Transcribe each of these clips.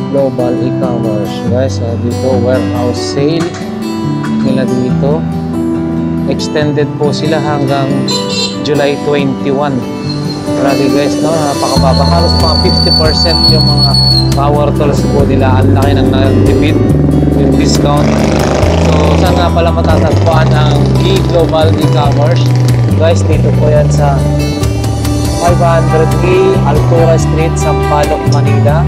Global E-commerce guys. Dito warehouse sale nila dito, extended po sila hanggang July 21. Grabe guys, no? Napakababa, halos mga 50% yung mga power tools po nila. Ang laki ng nagtipid yung discount. So saan nga pala matatagpuan ang Global E-commerce guys? Dito po yan sa 500A Altura Street, Sampaloc, Manila.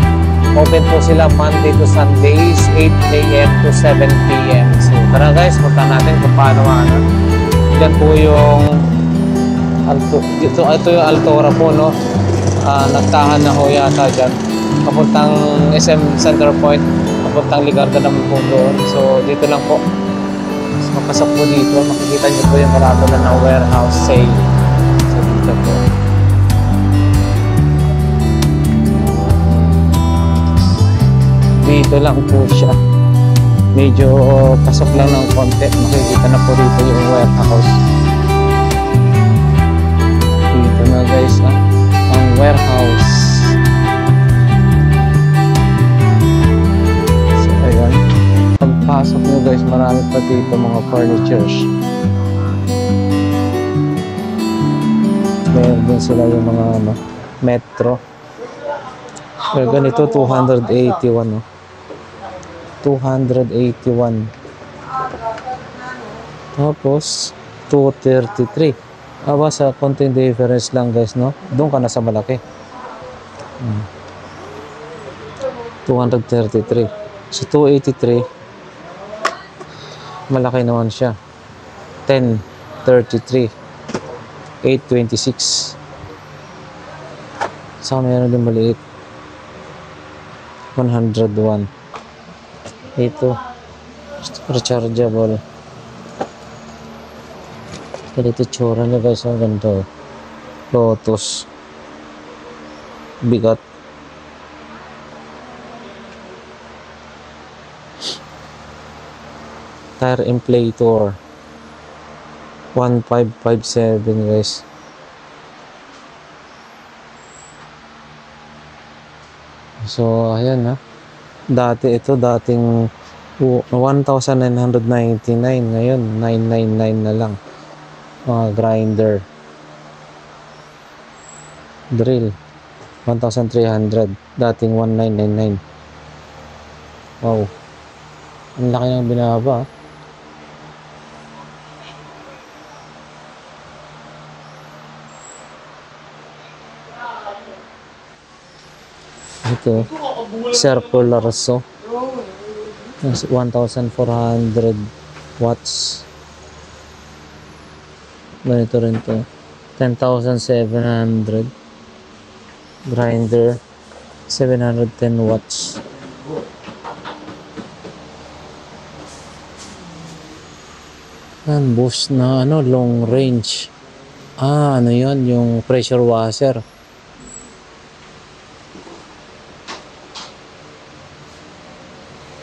Open po sila Monday to Sundays, 8 AM to 7 PM. So tara guys, punta natin kung paano yan po yung ito yung Altura po, no? Nagtahan na ho yata dyan. Papuntang SM Center Point, papuntang Ligarda naman po doon. So dito lang po. So, mapasok po dito, makikita nyo po yung marami na ng warehouse sale. So dito po. Dito lang po siya. Medyo pasok lang ng konti. Makikita na po dito yung warehouse. Dito na guys, ang warehouse. So ayan. Pagpasok nyo guys, marami pa dito mga furnitures. Meron din sila yung mga metro. So ganito 281, no? 281. Tapos 233. Aba, sa konting difference lang guys, no? Doon ka na sa malaki. 233. So 283, malaki naman siya. 1033. 826. Saka meron din maliit. 101. Ito rechargeable. Ganito tsura niya guys, ang ganda. Lotus, bigat. Tire inflator 1557 guys. So ayan, dating 1,999, ngayon 999 na lang. Mga grinder, drill 1,300, dating 1,999. Wow, ang laki ng binaba. Ito circular saw, 1,400 watts. Ganito rin to, 10,700. Grinder 710 watts. Yan, boost na long range. Ano yun, yung pressure washer.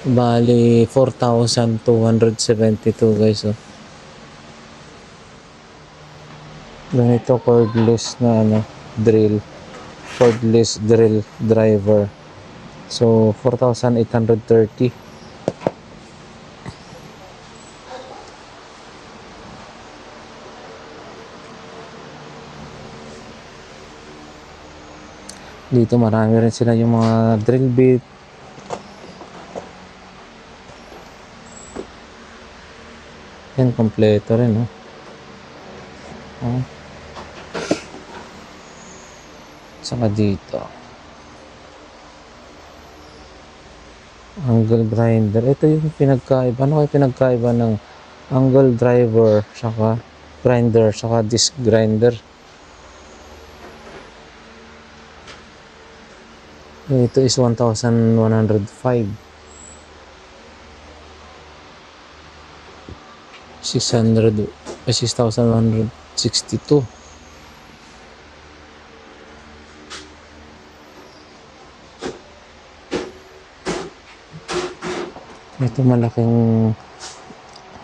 Bali 4,272 guys. Ganito cordless na drill, cordless drill driver. So 4,830. Dito marami rin sila yung mga drill bit. Yan, kompleto rin, no? Saka dito angle grinder. Ito yung pinagkaiba. Ano kayo pinagkaiba ng angle driver saka grinder saka disc grinder? Ito is 1,105. 6,162. Ito malaking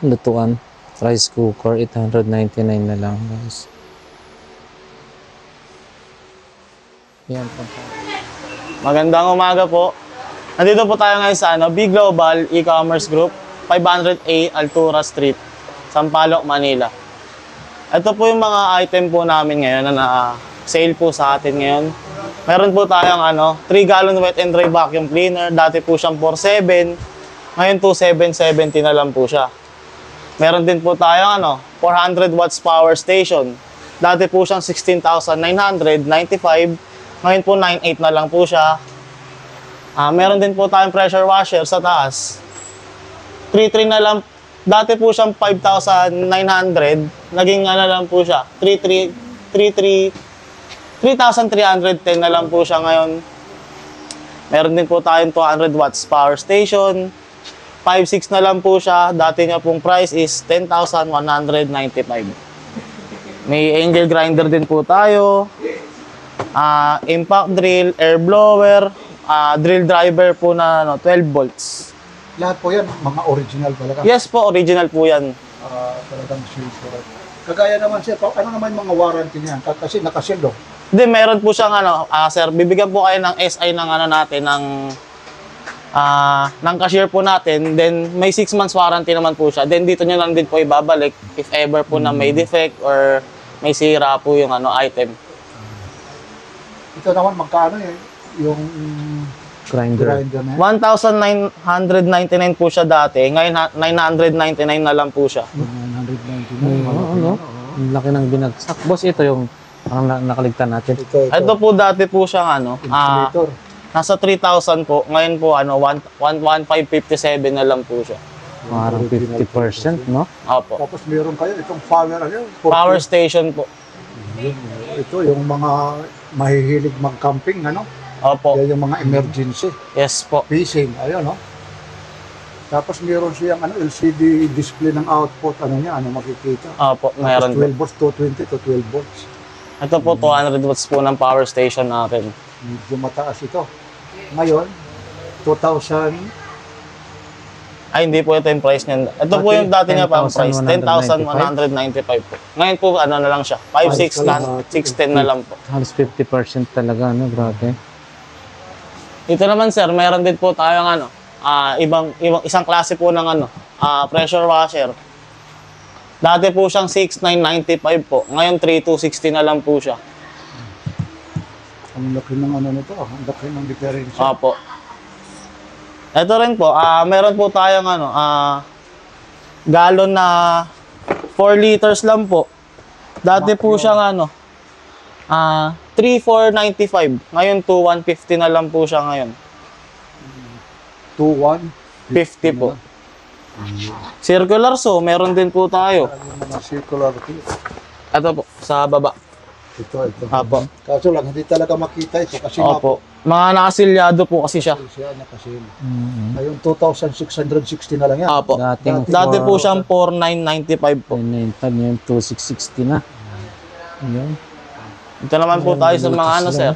lutuan, rice cooker, 899 na lang guys. Yan po. Magandang umaga po. Nandito po tayo ngayon sa B Global E-Commerce Group, 500A Altura Street, Sampaloc, Manila. Ito po yung mga item po namin ngayon na sale po sa atin ngayon. Meron po tayong 3 gallon wet and dry vacuum cleaner. Dati po siyang 4.7, ngayon po 7.70 na lang po siya. Meron din po tayong 400 watts power station. Dati po siyang 16,995, ngayon po 9.8 na lang po siya. Meron din po tayong pressure washer sa taas. 3.3 na lang. Dati po siyang 5,900. Naging lang po siya. 3,310 na lang po siya ngayon. Meron din po tayong 200 watts power station. 5.6 na lang po siya. Dati niya pong price is 10,195. May angle grinder din po tayo. Impact drill, air blower, drill driver po na 12 volts. Lahat po yan, mga original talaga. Yes po, original po yan. Talagang sure. Kagaya naman sir, ano naman yung mga warranty niyan? Kasi nakasildo. Hindi, meron po siyang sir, bibigyan po kayo ng SI ng natin, ng cashier po natin. Then, may 6 months warranty naman po siya. Then, dito nyo lang din po ibabalik if ever po na may defect or may sira po yung item. Ito naman, magkano yung Grinder. na yan? 1,999 po siya dati. Ngayon, 999 na lang po siya. 999. Ang laki ng binagsak. Boss, ito yung parang nakaligtan natin. Ito po dati po siyang Insulator. nasa 3,000 po. Ngayon po 1,557 na lang po siya. Parang 50%, no? Opo. Tapos meron kayo itong power, Power station po. Ito yung mga mahihilig mag-camping, Opo. Yan yung mga emergency. Yes po. Fishing, ayun, Tapos meron siyang LCD display ng output, makikita. Opo, meron po. 12 volts, 220 to 12 volts. Ito po 200 watts po ng power station natin. Medyo mataas ito. Ngayon, 2,000, Ay, hindi po ito yung price niyan. Ito po yung dati niya pang price, 10,195 po. Ngayon po, na lang siya. 5,600 na, 610 na lang po. Halos 50% talaga, no? Grabe. Ito naman sir, meron din po tayong isang klase po ng pressure washer. Dati po siyang 6,995 po. Ngayon 3,260 na lang po siya. ang laki ng nito, ang laki ng diferensya. Opo. Ito rin po, meron po tayong galon na 4 liters lang po. Dati po siyang 3,495. Ngayon 2,150 na lang po siya ngayon. 2,150 50 po. Circular saw, meron din po tayo. Yung mga circular tip. Ito po, sa baba. Ito. Apo. Kaso lang, hindi talaga makita ito kasi Opo. Mga nakasilyado po kasi siya. siya nakasil. Ngayon, 2,660 na lang yan. Apo. Dati po siyang 4,995 po. 995 ngayon, 2,660 na. Ayun. Ito naman po tayo sa mga sir.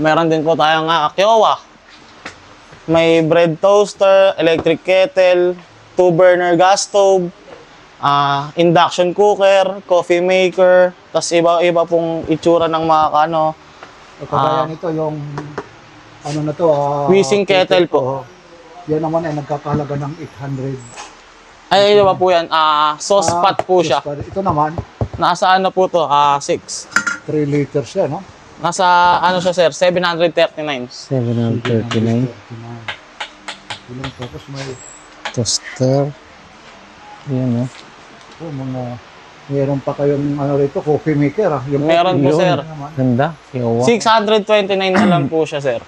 Meron din po tayong Kiowa. May bread toaster, electric kettle, 2-burner gas stove, induction cooker, coffee maker, tas iba-iba pong itsura ng mga Kagaya nito, yung na to, whizzing kettle po. Yan naman ay nagkakahalaga ng 800. Ay, iba po yan. Sauce pot po siya. Ito naman, Nasa po to? 6. 3 liters siya, no? Nasa siya sir? 739. 739. Tapos may Toaster. Ayan, no? meron pa kayong rito, coffee maker. Yung Meron po Yun. sir. Ganda. Kiowa. 629 na lang po siya sir.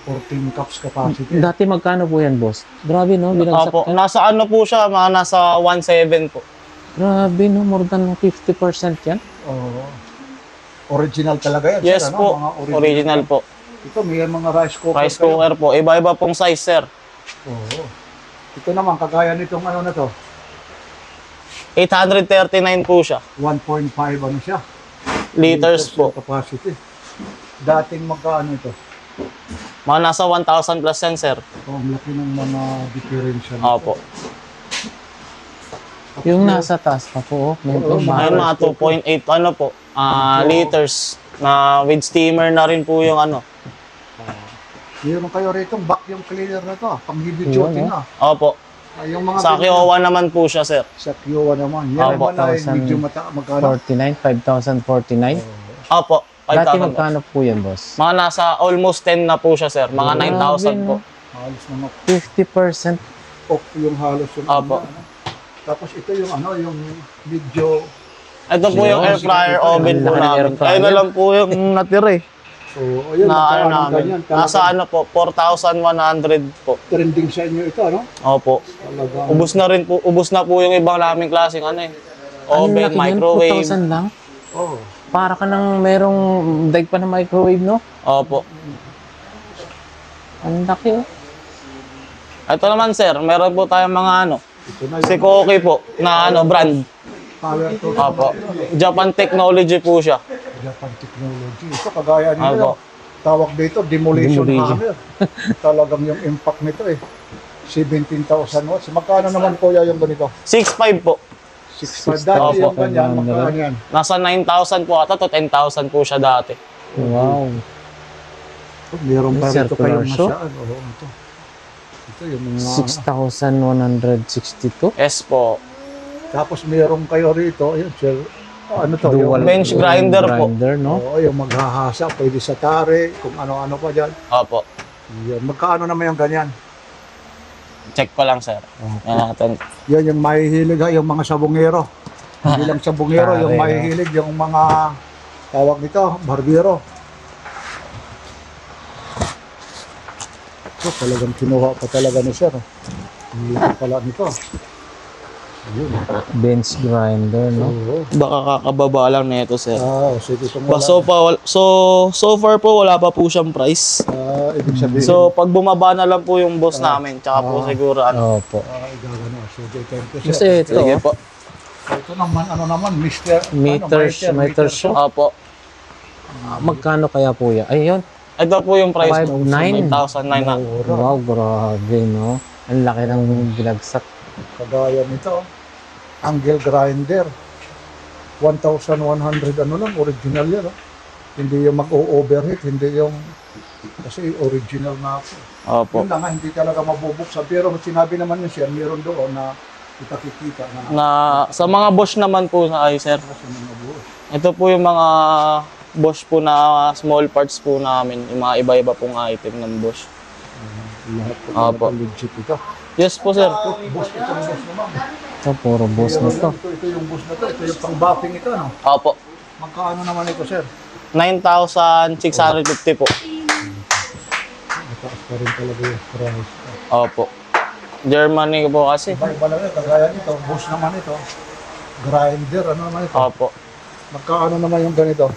14 cups capacity. Dati magkano po yan, boss? Grabe, no? Binagsak Opo. ka. Nasa po siya? Mga nasa 1.7 po. Grabe, no? More than 50% yan. Original talaga yan. Yes sir, po. Mga Original po. Ito, may mga rice cooker. Rice cooker po. Iba-iba pong size sir. Oo. Ito naman, kagaya nitong na to, 839 po siya. 1.5 siya. Liters po. Capacity. Dating magkano ito? Mga nasa 1,000 plus yan sir. Ang laki ng mga differential. Opo. Yung nasa taas pa po, oh. Ayun mga 2.8 po. Liters. Na with steamer na rin po yung Meron kayo rito vacuum cleaner na to, pang heavy duty Yun, na. Opo. Yung mga Sa Kiowa naman po siya, sir. Sa Kiowa naman. Yan Opo. naman ay medyo magkano? 5,049. Opo. Dati 5,000 po. magkano po yan, boss? Mga nasa almost 10 na po siya, sir. Mga 9,000 po. Halos naman 50%. off yung halos yung Opo. ano. Tapos ito yung ano, yung medyo Ito po yung air fryer oven po Ang laki ng air namin. fryer. Ayun na lang po yung natira eh. so ayun Na ano magkano namin. ganyan. Nasa ano po, 4,100 po. Trending sa inyo ito, ano? Opo. Talagang Ubus na po yung ibang naming klaseng ano eh. Ang Oven, laki yan, microwave. 2,000 lang. oh. Para ka nang merong daig pa na microwave, no? Opo. Ang laki, oh. Ito naman sir, meron po tayong mga ano. Ito na Si yung Koki po, na ano, brand. power to Opo. Japan technology po siya. Japan technology. Ito kagaya nito. Opo. Tawag dito demolition Demolition. hammer. Talagang yung impact nito eh. 17,000 watts. Magkano naman kuya yung ganito? 6.5 po. 6,500. Dati yung Opo. ganyan, magkano yan? Nasa 9,000 po ata to 10,000 po siya dati. Wow. Meron pa May rito circular kayong show? nasaan. Oo, ito. Ito yung mga... 6,162. Yes po. Tapos meron kayo rito. Ayun, sir. Ano to? Dual bench grinder po. no? Oo, yung maghahasa. Pwede sa tare. Kung ano-ano pa dyan. Opo. Yan. Magkano naman yung ganyan? Check ko lang sir. Yan natin. Yan yung mahihilig ha, yung mga sabungero. Hindi lang sabungero, yung Tare, no? mahihilig, yung mga tawag nito, barbero. So, talagang kinuha pa talaga ni sir. Hindi pa pala nito. Ayun. Bench grinder, no? Oo. Baka kakababa lang nito sir. Sige, itong Ba, wala. so far po wala pa po siyang price. Ibig sabihin, So pag bumaba na lang po yung boss namin, tsaka po siguro ano. Opo. igagano. Sige, thank you, Kasi sir. ito, Sige po. Ito naman, ano naman, Mr. meter show. Opo. Magkano kaya po yan? Ayun. Ito po yung price po. 5,900. 5,900. Wow, grabe, no? Ang laki ng bilagsak. Kagaya nito, angle grinder. 1,100 ano lang, original yan. Oh. Hindi yung mag-overheat, hindi yung... Kasi original na ako. Opo. Yun lang nga, hindi talaga mabubuksan. Pero sinabi naman niya siya, meron doon na itakikita na Na sa mga Bosch naman po sa ay sir. kasi mga buhos. Ito po yung mga Bosch po na small parts po namin, yung mga iba-iba pong item ng Bosch. Lahat po Opo. talaga legit ito. Yes po sir. Boss, itong boss naman. Ito, puro boss na to. Ito yung boss na to. Ito yung pang-buffing ito, no? Opo. Magkaano naman ito, sir? 9,650 po. Mataas pa rin talaga yung price. Opo. Germany po kasi. Iba-iba lang yun. Kagaya nito, boss naman ito. Grinder, ano naman ito? Opo. Magkaano naman yung ganito?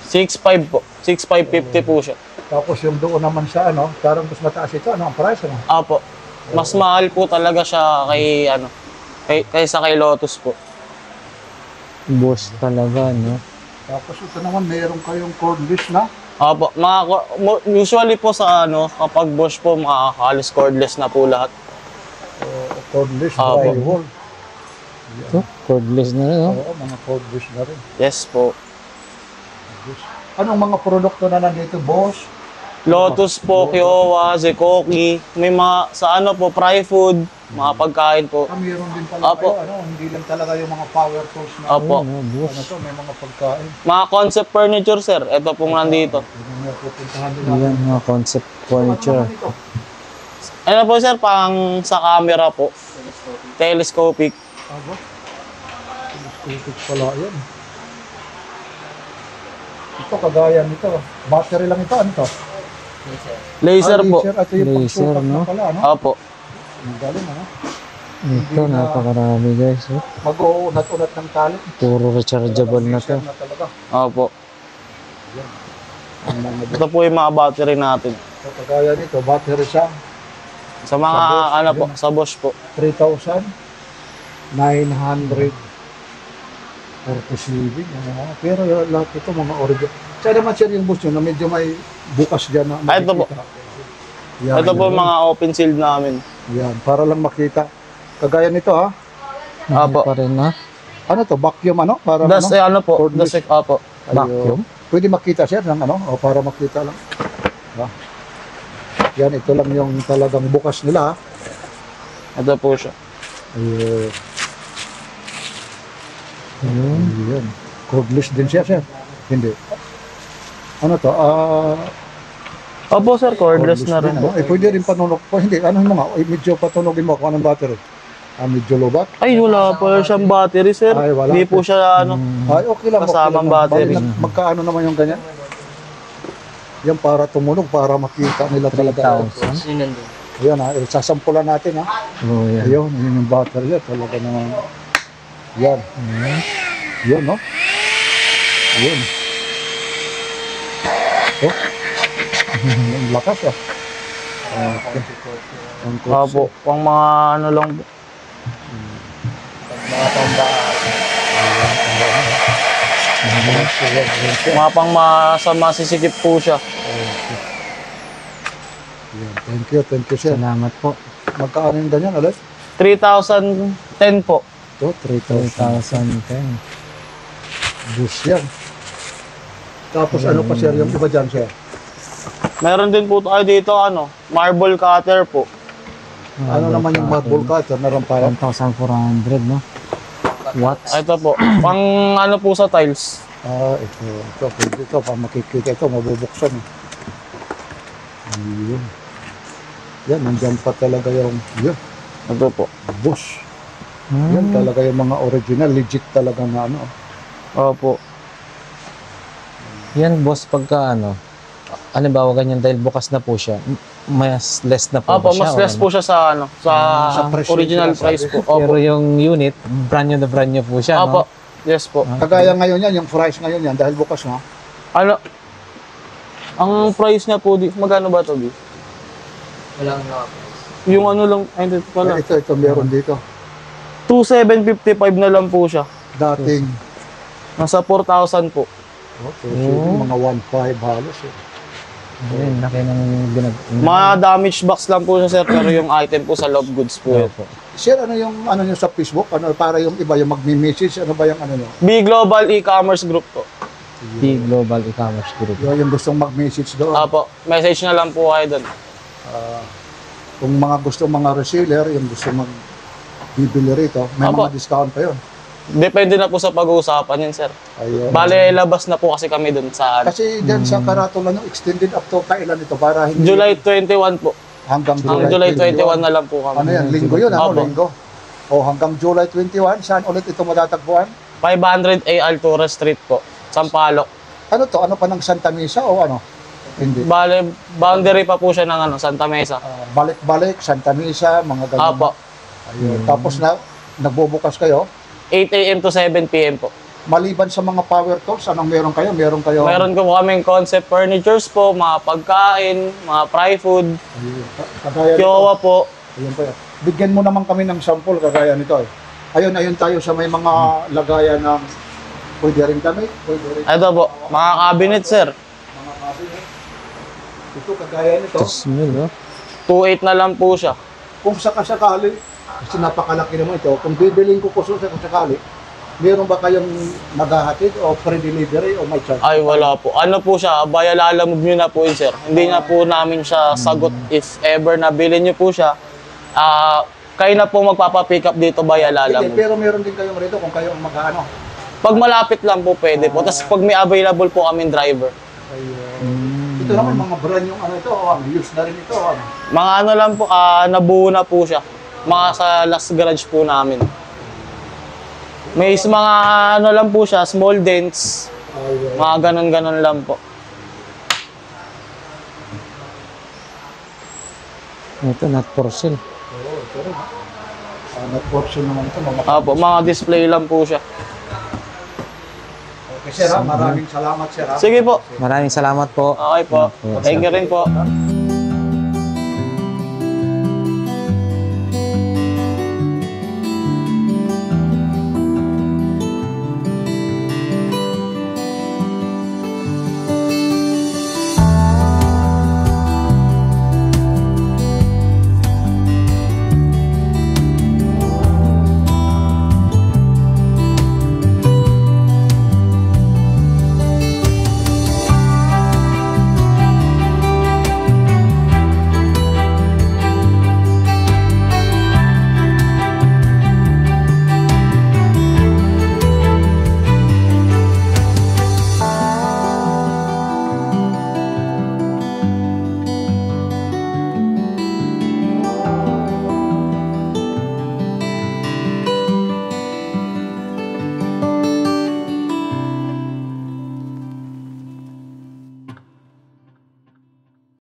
6,500 po. 6,550 po siya. Tapos yung doon naman sa ano, parang mas mataas ito, ano ang price, ano? Opo. Mas mahal po talaga siya kay ano, kaysa kay Lotus po. Boss talaga, no? Tapos ito naman, mayroon kayong cordless na. Opo, usually po sa ano, kapag Bosch po, makakalis cordless na po lahat. Cordless Opo. drywall. Ito, cordless na rin, no? Oo, mga cordless na rin. Yes po. Anong mga produkto na nandito, boss? Lotus po, Kiowa, Zekoki, may mga sa ano po, fry food, mga pagkain po. Mayroon din pala Opo. kayo, ano? Hindi lang talaga yung mga power tools na Opo. Ayun, no, boss. ano to, may mga pagkain. Mga concept furniture, sir. Ito pong nandito. Hindi mo pupuntahan din natin. Yan, mga concept furniture. Ano naman ito? Ano po, sir, pang sa camera po. Telescopic. Aba? Telescopic pala yan. Ito, kagaya nito. Battery lang ito. Ano to? Laser po. Laser. Ito yung Laser, pagsukat no? na pala, no? Opo. Ang galing, ano? Ito, napakarami, guys. Oh. Mag-uunat-unat ng tali. Puro rechargeable na to. Laser na talaga. Opo. Ang mga Ito po yung mga battery natin. ito, kagaya nito, battery siya. Sa mga Sa Bosch, ano po, yun. sa Bosch po. 3,947. Pero lahat ito mga original. Sana naman siya yung bus yun na medyo may bukas dyan na Ah, ito po. Yan, Ito po yan. mga open sealed namin. Yan, para lang makita. Kagaya nito ha. Opo. Pa rin, ha? Ano to? Vacuum ano? Para Das, ano? ano po, Cordless. das, opo. Ayun. Vacuum? Pwede makita siya ng ano? O para makita lang. Ha? Yan, ito lang yung talagang bukas nila. Ito po siya. Ayun. Ayun. Cordless din siya, sir. Hindi. Ano to? Opo sir, cordless na rin po. Pwede rin panunog po. Hindi, ano mo nga, medyo patunogin mo kung anong battery. Medyo lobat. Ay, wala po siyang battery sir. Ay, wala. Hindi po siya Ay, okay lang. Kasamang okay lang. battery. Magkaano naman yung ganyan? Yan para tumunog, para makita nila talaga. 3,000. Ayan ha, sasampulan natin ha. Oh, yan. Ayun, yun yung battery yan. Talaga naman. Yan. Yun, no? Yun. Oh. Ang lakas ah. Okay. Ang Opo, pang mga ano lang po. mga pambaan. Mga pang masisikip po siya. Thank you sir. Salamat po. Magkaano yung ganyan ulit? 3,010 po. Ito, 3,000. 3,010. Bus yan. Tapos ano pa sir, yung iba dyan sir? Meron din po tayo dito marble cutter po. Ano naman yung marble cutter na rampayan? 1,400, no? Watts. Ito po, pang ano po sa tiles. Ito, pwede ito, pa makikita ito, mabubuksan. Yun. Yan, nandyan pa talaga yung, yun, Ito po. bus. Yan talaga yung mga original, legit talaga na ano. Opo. Yan, boss, pagka halimbawa ganyan dahil bukas na po siya, mas less na po Opo, ba siya? mas less po siya sa Sa presyo original sila price sabi. po. Pero Opo. yung unit, brand new po siya, Opo. no? Yes po. Kagaya ngayon yan, yung price ngayon yan, dahil bukas na, Ano? Ang price niya po, magkano ba ito, Bi? Walang Yung ano lang, ay, ito pala. ito meron dito. 2,755 na lang po siya. Dating, Nasa 4,000 po. okay, so mga 1.5 halos. Ayun, laki ng Mga damage box lang po siya, sir, pero yung item po sa love goods po yun. po. Sir, ano yung ano nyo sa Facebook? Ano para yung iba yung magme-message, ano ba yung ano nyo? B Global E-Commerce Group po. P Global E-Commerce Group. Yung gustong mag-message doon. Apo, message na lang po kayo doon. Kung mga gusto mga reseller, yung gusto magbibili rito, may Apo. mga discount pa yun. Depende na po sa pag-uusapan yun, sir. Ayun. Bale, labas na po kasi kami doon sa Kasi dyan sa Karatula nyo, extended up to kailan ito para hindi July 21 po. hanggang Ang July 21 na lang po Ano kami. yan? Linggo yun, ano? Apo. Linggo. O hanggang July 21, saan ulit ito matatagpuan? 500A Altura Street po, Sampaloc. Ano to? Ano pa ng Santa Mesa o ano? Hindi. Bale, boundary pa po siya ng Santa Mesa. Balik-balik, Santa Mesa, mga ganun. Apo, Ayun. Tapos nagbubukas kayo. 8 a.m. to 7 p.m. po. Maliban sa mga power tools, anong meron kayo? Meron kayo? Meron ko po kaming concept furnitures po, mga pagkain, mga fry food, Ayun. Kagaya nito. kiowa po. Ayun pa yan. Bigyan mo naman kami ng sample kagaya nito eh. Ayun tayo sa may mga lagayan ng pwede rin kami, pwede rin Ito po, mga cabinet, sir. mga cabinet. Ito kagaya nito. Smell, no? 2.8 na lang po siya. Kung sakasakali, kasi napakalaki naman ito, kung bibiling ko po sa sakasakali, meron ba kayong maghahatid o pre-delivery o may charge? Ay, wala po. Ano po siya, bayalalamog nyo na po yun, sir. Hindi na po namin siya sagot if ever nabili nyo po siya. Kayo na po magpapapick up dito, Hindi, bayalalamog. pero meron din kayong rito kung kayo ang mag-ano. Pag malapit lang po, pwede po. Tapos pag may available po kaming driver. Ito naman mga brand yung ano ito, use na rin ito. Mga ano lang po, nabuo na po siya. Mga sa last garage po namin. May mga ano lang po siya, small dents. Mga ganon-ganon lang po. Ito, not for sale. Oo, ito rin. Nag-option naman ito. Opo, mga display lang po siya. Okay, sir, maraming salamat, sir. Sige po. Maraming salamat po. Okay po. Thank you rin po.